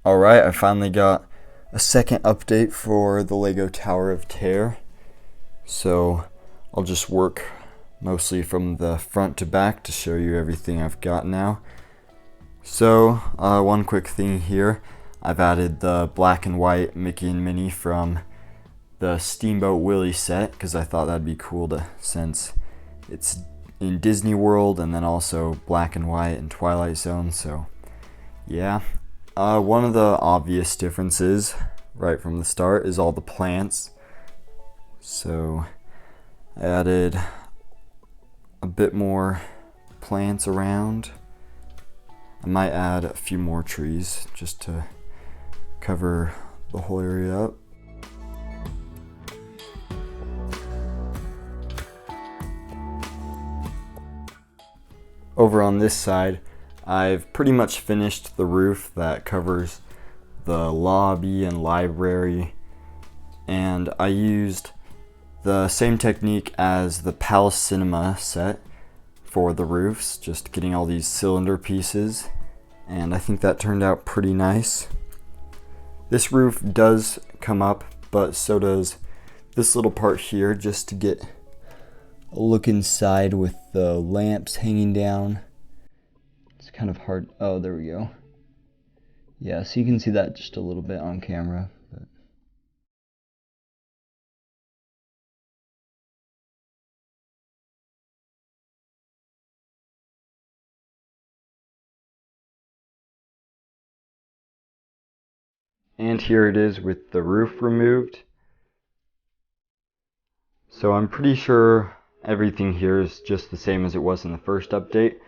Alright, I finally got a second update for the Lego Tower of Terror. So I'll just work mostly from the front to back to show you everything I've got now. So one quick thing here, I've added the black and white Mickey and Minnie from the Steamboat Willie set because I thought that'd be cool since it's in Disney World and then also black and white in Twilight Zone. So yeah. One of the obvious differences right from the start is all the plants. So I added a bit more plants around. I might add a few more trees just to cover the whole area up. Over on this side, I've pretty much finished the roof that covers the lobby and library, and I used the same technique as the Palace Cinema set for the roofs, just getting all these cylinder pieces, and I think that turned out pretty nice. This roof does come up, but so does this little part here, just to get a look inside with the lamps hanging down. It's kind of hard. Oh, there we go. Yeah, so you can see that just a little bit on camera. And here it is with the roof removed. So I'm pretty sure everything here is just the same as it was in the first update.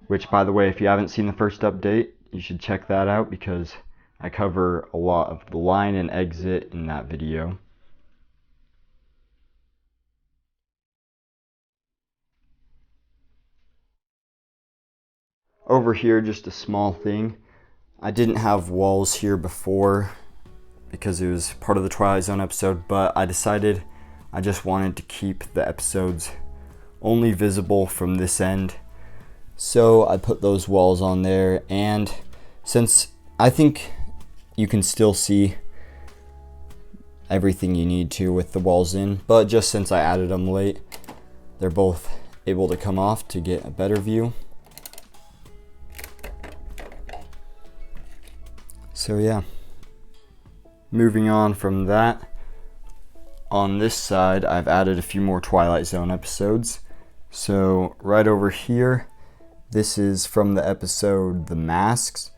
Which, by the way, if you haven't seen the first update, you should check that out because I cover a lot of the line and exit in that video. Over here, just a small thing. I didn't have walls here before because it was part of the Twilight Zone episode, but I decided I just wanted to keep the episodes only visible from this end. So I put those walls on there, and since I think you can still see everything you need to with the walls in, but just since I added them late, they're both able to come off to get a better view. So yeah, moving on from that, on this side I've added a few more Twilight Zone episodes. So right over here, this is from the episode The Masks.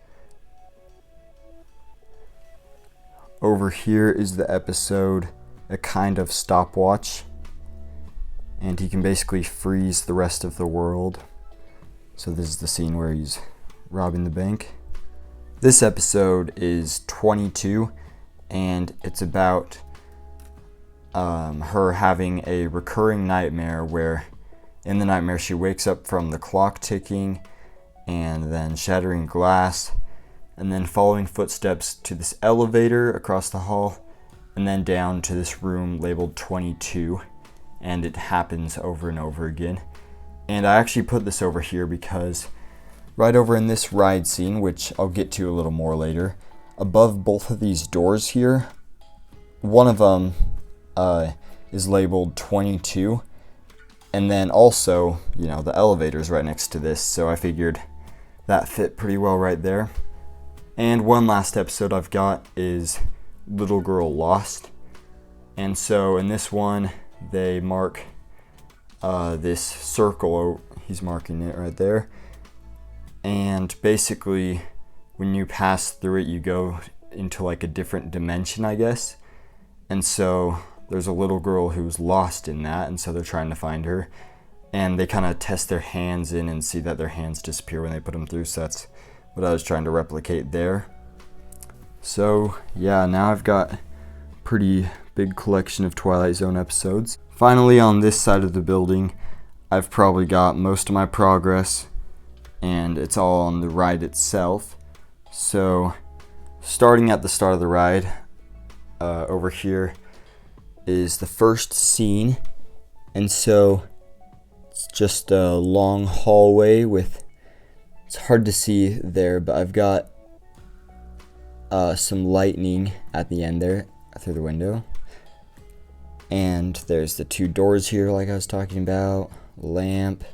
Over here is the episode A Kind of Stopwatch. And he can basically freeze the rest of the world. So this is the scene where he's robbing the bank. This episode is 22, and it's about her having a recurring nightmare where in the nightmare she wakes up from the clock ticking and then shattering glass and then following footsteps to this elevator across the hall and then down to this room labeled 22, and it happens over and over again. And I actually put this over here because right over in this ride scene, which I'll get to a little more later, above both of these doors here, one of them is labeled 22. And then also, you know, the elevator's right next to this, so I figured that fit pretty well right there. And one last episode I've got is Little Girl Lost. And so in this one, they mark this circle, he's marking it right there. And basically, when you pass through it, you go into like a different dimension, I guess. And so there's a little girl who's lost in that, and so they're trying to find her. And they kind of test their hands in and see that their hands disappear when they put them through, so that's what I was trying to replicate there. So yeah, now I've got a pretty big collection of Twilight Zone episodes. Finally, on this side of the building, I've probably got most of my progress, and it's all on the ride itself. So starting at the start of the ride, over here is the first scene, and so it's just a long hallway with, it's hard to see there, but I've got some lightning at the end there through the window. And there's the two doors here like I was talking about, lamp.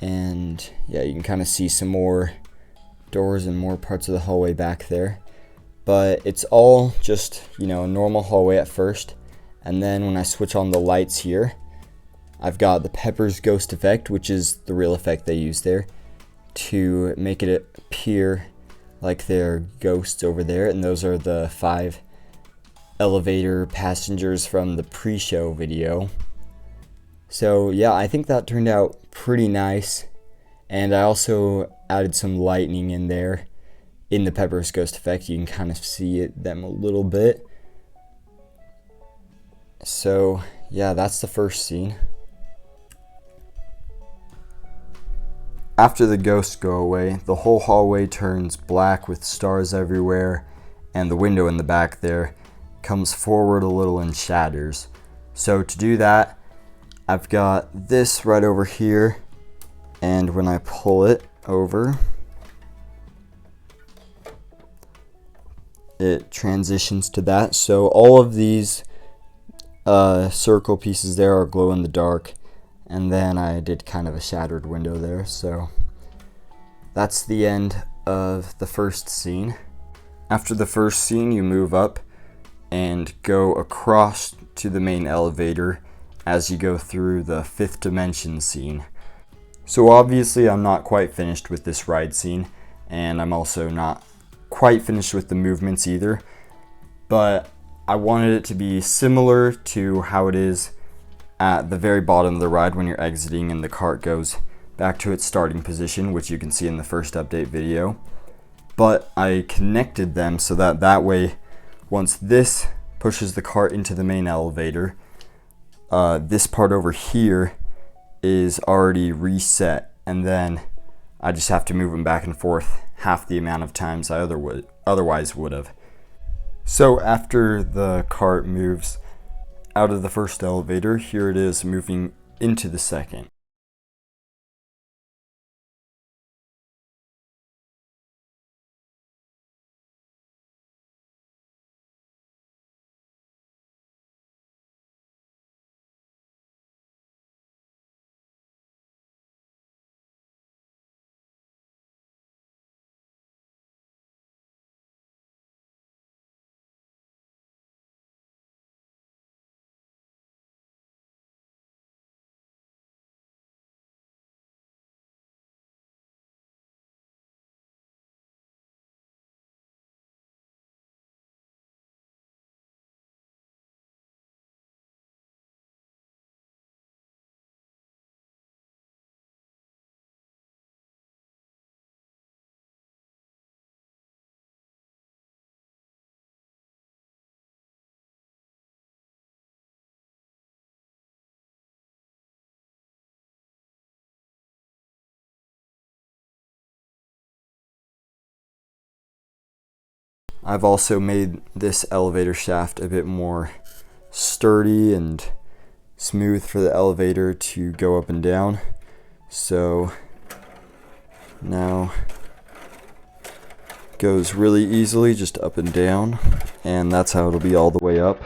And yeah, you can kind of see some more doors and more parts of the hallway back there. But it's all just, a normal hallway at first. And then when I switch on the lights here, I've got the Pepper's Ghost effect, which is the real effect they use there, to make it appear like they're ghosts over there. And those are the 5 elevator passengers from the pre-show video. So yeah, I think that turned out pretty nice. And I also added some lightning in there in the Pepper's Ghost effect. You can kind of see them a little bit. So yeah, that's the first scene. After the ghosts go away, the whole hallway turns black with stars everywhere, and the window in the back there comes forward a little and shatters. So to do that, I've got this right over here, and when I pull it over, it transitions to that. So all of these circle pieces there are glow in the dark, and then I did kind of a shattered window there. So that's the end of the first scene. After the first scene, you move up and go across to the main elevator as you go through the 5th dimension scene. So obviously I'm not quite finished with this ride scene, and I'm also not quite finished with the movements either, but I wanted it to be similar to how it is at the very bottom of the ride when you're exiting and the cart goes back to its starting position, which you can see in the first update video. But I connected them so that way, once this pushes the cart into the main elevator, this part over here is already reset, and then I just have to move them back and forth half the amount of times I otherwise would have. So after the cart moves out of the first elevator, here it is moving into the second. I've also made this elevator shaft a bit more sturdy and smooth for the elevator to go up and down. So now it goes really easily just up and down, and that's how it'll be all the way up.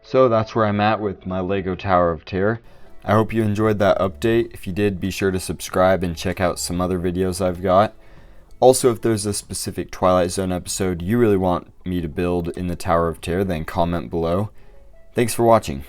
So that's where I'm at with my Lego Tower of Terror. I hope you enjoyed that update. If you did, be sure to subscribe and check out some other videos I've got. Also, if there's a specific Twilight Zone episode you really want me to build in the Tower of Terror, then comment below. Thanks for watching.